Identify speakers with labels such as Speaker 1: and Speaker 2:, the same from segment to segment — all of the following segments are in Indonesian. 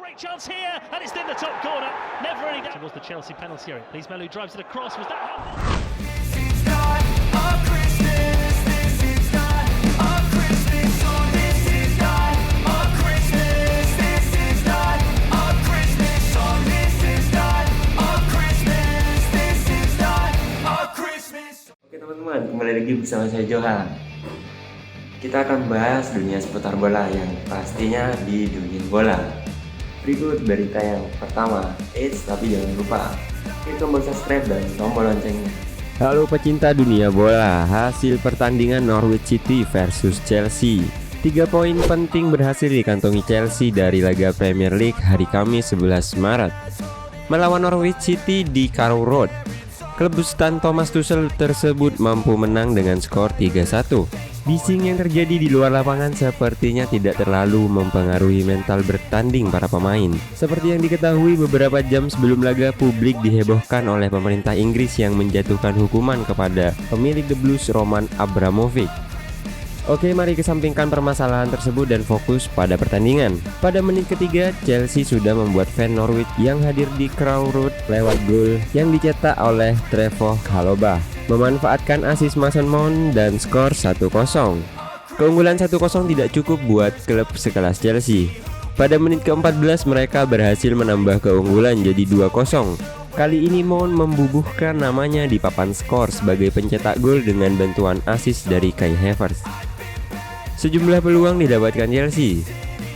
Speaker 1: Great chance here, and it's in the top corner. Never really down towards the Chelsea penalty area. Please Melu drives it across. Was that how?
Speaker 2: Oke teman-teman, kembali lagi bersama saya Johan. Kita akan bahas dunia seputar bola yang pastinya di dunia bola. Berikut berita yang pertama. Tapi jangan lupa klik tombol subscribe dan tombol loncengnya.
Speaker 3: Halo pecinta dunia bola, hasil pertandingan Norwich City versus Chelsea. 3 poin penting berhasil dikantongi Chelsea dari laga Premier League hari Kamis 11 Maret melawan Norwich City di Carrow Road. Klub besutan Thomas Tuchel tersebut mampu menang dengan skor 3-1. Bising yang terjadi di luar lapangan sepertinya tidak terlalu mempengaruhi mental bertanding para pemain. Seperti yang diketahui, beberapa jam sebelum laga, publik dihebohkan oleh pemerintah Inggris yang menjatuhkan hukuman kepada pemilik The Blues Roman Abramovich. Oke, mari kesampingkan permasalahan tersebut dan fokus pada pertandingan. Pada menit ketiga, Chelsea sudah membuat fan Norwich yang hadir di Carrow Road lewat gol yang dicetak oleh Trevoh Chalobah, memanfaatkan asis Mason Mount dan skor 1-0. Keunggulan 1-0 tidak cukup buat klub sekelas Chelsea. Pada menit ke-14 mereka berhasil menambah keunggulan jadi 2-0. Kali ini Mount membubuhkan namanya di papan skor sebagai pencetak gol dengan bantuan asis dari Kai Havertz. Sejumlah peluang didapatkan Chelsea,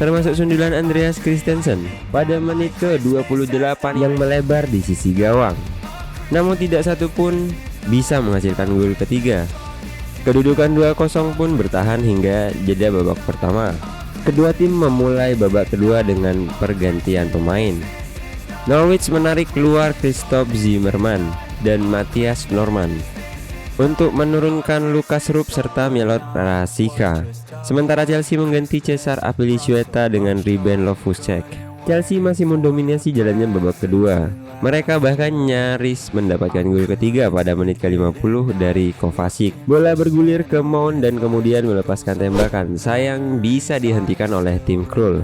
Speaker 3: termasuk sundulan Andreas Christensen pada menit ke-28 yang melebar di sisi gawang. Namun tidak satu pun bisa menghasilkan gol ketiga. Kedudukan 2-0 pun bertahan hingga jeda babak pertama. Kedua tim memulai babak kedua dengan pergantian pemain. Norwich menarik keluar Christoph Zimmermann dan Matthias Norman untuk menurunkan Lukas Rupp serta Milot Rashica. Sementara Chelsea mengganti Cesar Azpilicueta dengan Ruben Loftus-Cheek. Chelsea masih mendominasi jalannya babak kedua. Mereka bahkan nyaris mendapatkan gol ketiga pada menit ke-50 dari Kovacic. Bola bergulir ke Mount dan kemudian melepaskan tembakan. Sayang bisa dihentikan oleh tim Krul.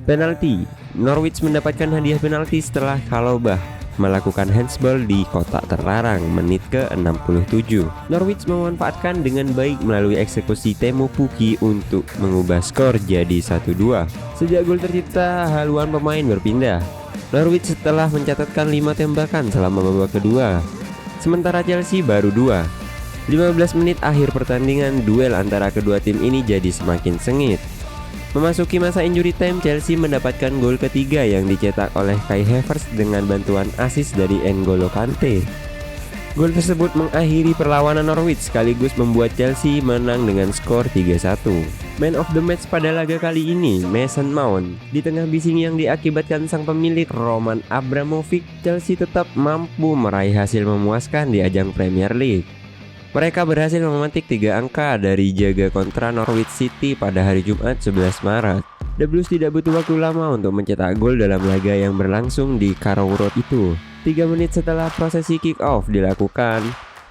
Speaker 3: Penalti. Norwich mendapatkan hadiah penalti setelah Chalobah melakukan handsball di kotak terlarang menit ke-67. Norwich memanfaatkan dengan baik melalui eksekusi Teemu Pukki untuk mengubah skor jadi 1-2. Sejak gol tercipta, haluan pemain berpindah. Norwich setelah mencatatkan 5 tembakan selama babak kedua, sementara Chelsea baru 2. 15 menit akhir pertandingan, duel antara kedua tim ini jadi semakin sengit. Memasuki masa injury time, Chelsea mendapatkan gol ketiga yang dicetak oleh Kai Havertz dengan bantuan asis dari N'Golo Kante. Gol tersebut mengakhiri perlawanan Norwich sekaligus membuat Chelsea menang dengan skor 3-1. Man of the match pada laga kali ini, Mason Mount. Di tengah bising yang diakibatkan sang pemilik Roman Abramovich, Chelsea tetap mampu meraih hasil memuaskan di ajang Premier League. Mereka berhasil memetik 3 angka dari jaga kontra Norwich City pada hari Jumat 11 Maret. The Blues tidak butuh waktu lama untuk mencetak gol dalam laga yang berlangsung di Carrow Road itu. 3 menit setelah prosesi kick-off dilakukan,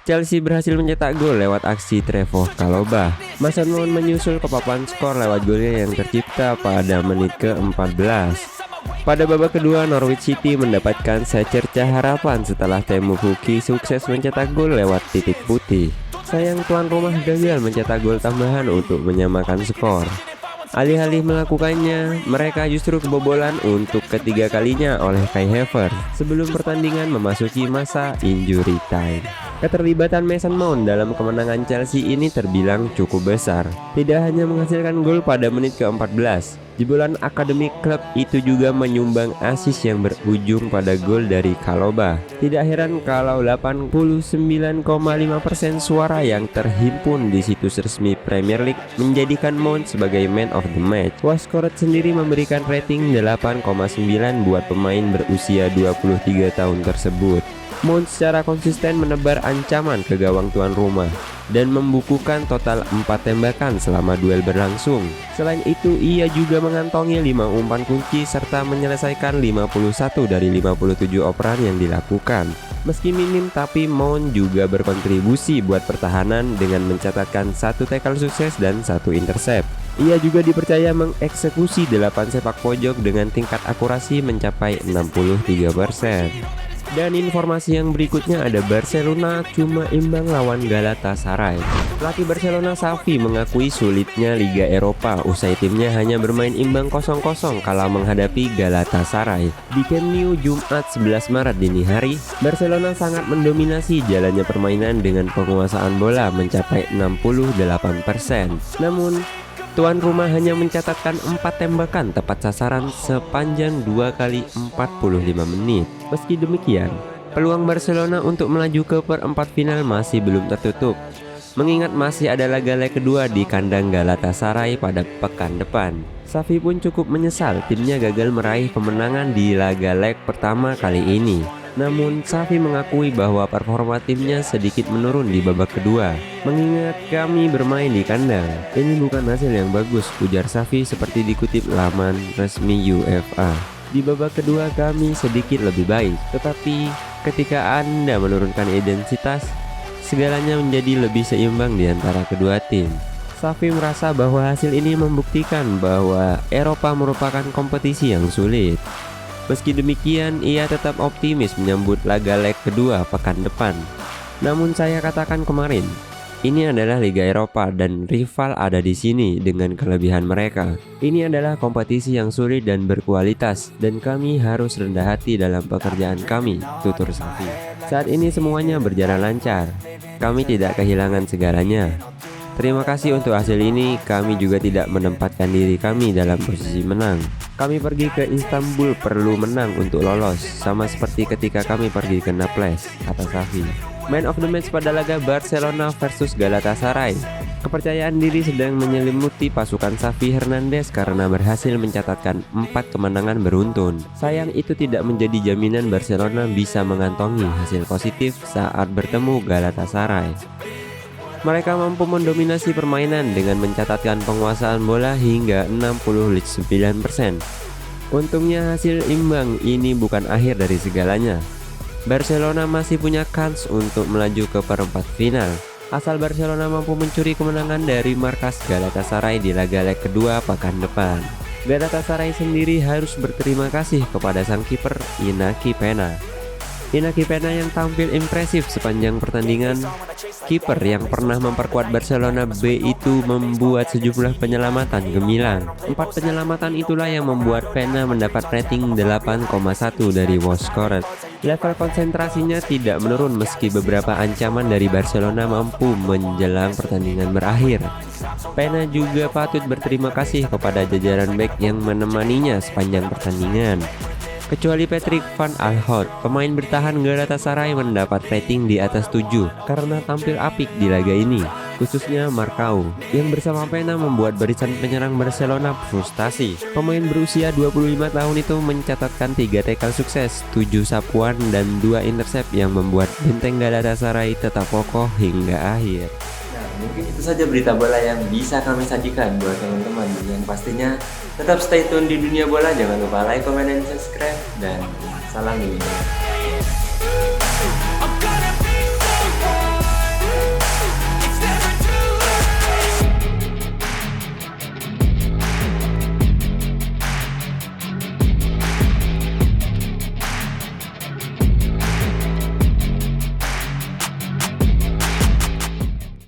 Speaker 3: Chelsea berhasil mencetak gol lewat aksi Trevoh Chalobah. Mason Mount menyusul ke papan skor lewat golnya yang tercipta pada menit ke-14. Pada babak kedua, Norwich City mendapatkan secercah harapan setelah Teemu Pukki sukses mencetak gol lewat titik putih. Sayang tuan rumah gagal mencetak gol tambahan untuk menyamakan skor. Alih-alih melakukannya, mereka justru kebobolan untuk ketiga kalinya oleh Kai Havertz sebelum pertandingan memasuki masa injury time. Keterlibatan Mason Mount dalam kemenangan Chelsea ini terbilang cukup besar. Tidak hanya menghasilkan gol pada menit ke-14, jebolan akademi klub itu juga menyumbang asis yang berujung pada gol dari Chalobah. Tidak heran kalau 89,5% suara yang terhimpun di situs resmi Premier League menjadikan Mount sebagai man of the match. Wascoret sendiri memberikan rating 8,9 buat pemain berusia 23 tahun tersebut. Mount secara konsisten menebar ancaman ke gawang tuan rumah dan membukukan total 4 tembakan selama duel berlangsung. Selain itu, ia juga mengantongi 5 umpan kunci serta menyelesaikan 51 dari 57 operan yang dilakukan. Meski minim, tapi Mount juga berkontribusi buat pertahanan dengan mencatatkan 1 tackle sukses dan 1 intercept. Ia juga dipercaya mengeksekusi 8 sepak pojok dengan tingkat akurasi mencapai 63%. Dan informasi yang berikutnya ada Barcelona cuma imbang lawan Galatasaray. Pelatih Barcelona Xavi mengakui sulitnya Liga Eropa usai timnya hanya bermain imbang 0-0 kala menghadapi Galatasaray. Di Camp Nou Jumat 11 Maret dini hari, Barcelona sangat mendominasi jalannya permainan dengan penguasaan bola mencapai 68%. Namun, tuan rumah hanya mencatatkan 4 tembakan tepat sasaran sepanjang 2 kali 45 menit. Meski demikian, peluang Barcelona untuk melaju ke perempat final masih belum tertutup, mengingat masih ada laga leg kedua di kandang Galatasaray pada pekan depan. Xavi pun cukup menyesal timnya gagal meraih kemenangan di laga leg pertama kali ini. Namun Xavi mengakui bahwa performa timnya sedikit menurun di babak kedua. Mengingat kami bermain di kandang, ini bukan hasil yang bagus, ujar Xavi seperti dikutip laman resmi UEFA. Di babak kedua kami sedikit lebih baik, tetapi ketika Anda menurunkan intensitas, segalanya menjadi lebih seimbang di antara kedua tim. Xavi merasa bahwa hasil ini membuktikan bahwa Eropa merupakan kompetisi yang sulit. Meski demikian, ia tetap optimis menyambut laga leg kedua pekan depan. Namun saya katakan kemarin, ini adalah Liga Eropa dan rival ada di sini dengan kelebihan mereka. Ini adalah kompetisi yang sulit dan berkualitas dan kami harus rendah hati dalam pekerjaan kami, tutur Xavi. Saat ini semuanya berjalan lancar. Kami tidak kehilangan segalanya. Terima kasih untuk hasil ini, kami juga tidak menempatkan diri kami dalam posisi menang. Kami pergi ke Istanbul perlu menang untuk lolos, sama seperti ketika kami pergi ke Naples, kata Xavi. Man of the match pada laga Barcelona versus Galatasaray. Kepercayaan diri sedang menyelimuti pasukan Xavi Hernandez karena berhasil mencatatkan 4 kemenangan beruntun. Sayang itu tidak menjadi jaminan Barcelona bisa mengantongi hasil positif saat bertemu Galatasaray. Mereka mampu mendominasi permainan dengan mencatatkan penguasaan bola hingga 69%. Untungnya hasil imbang ini bukan akhir dari segalanya. Barcelona masih punya kans untuk melaju ke perempat final, asal Barcelona mampu mencuri kemenangan dari markas Galatasaray di laga leg kedua pekan depan. Galatasaray sendiri harus berterima kasih kepada sang kiper Iñaki Peña. Iñaki Peña yang tampil impresif sepanjang pertandingan. Kiper yang pernah memperkuat Barcelona B itu membuat sejumlah penyelamatan gemilang. 4 penyelamatan itulah yang membuat Peña mendapat rating 8,1 dari WatchScorer. Level konsentrasinya tidak menurun meski beberapa ancaman dari Barcelona mampu menjelang pertandingan berakhir. Peña juga patut berterima kasih kepada jajaran bek yang menemaninya sepanjang pertandingan. Kecuali Patrick van Aanholt, pemain bertahan Galatasaray mendapat rating di atas 7 karena tampil apik di laga ini, khususnya Marcao, yang bersama Peña membuat barisan penyerang Barcelona frustasi. Pemain berusia 25 tahun itu mencatatkan 3 tackle sukses, 7 sapuan, dan 2 intercept yang membuat benteng Galatasaray tetap kokoh hingga akhir.
Speaker 2: Mungkin itu saja berita bola yang bisa kami sajikan buat teman-teman. Yang pastinya tetap stay tune di dunia bola. Jangan lupa like, comment, dan subscribe. Dan salam dunia.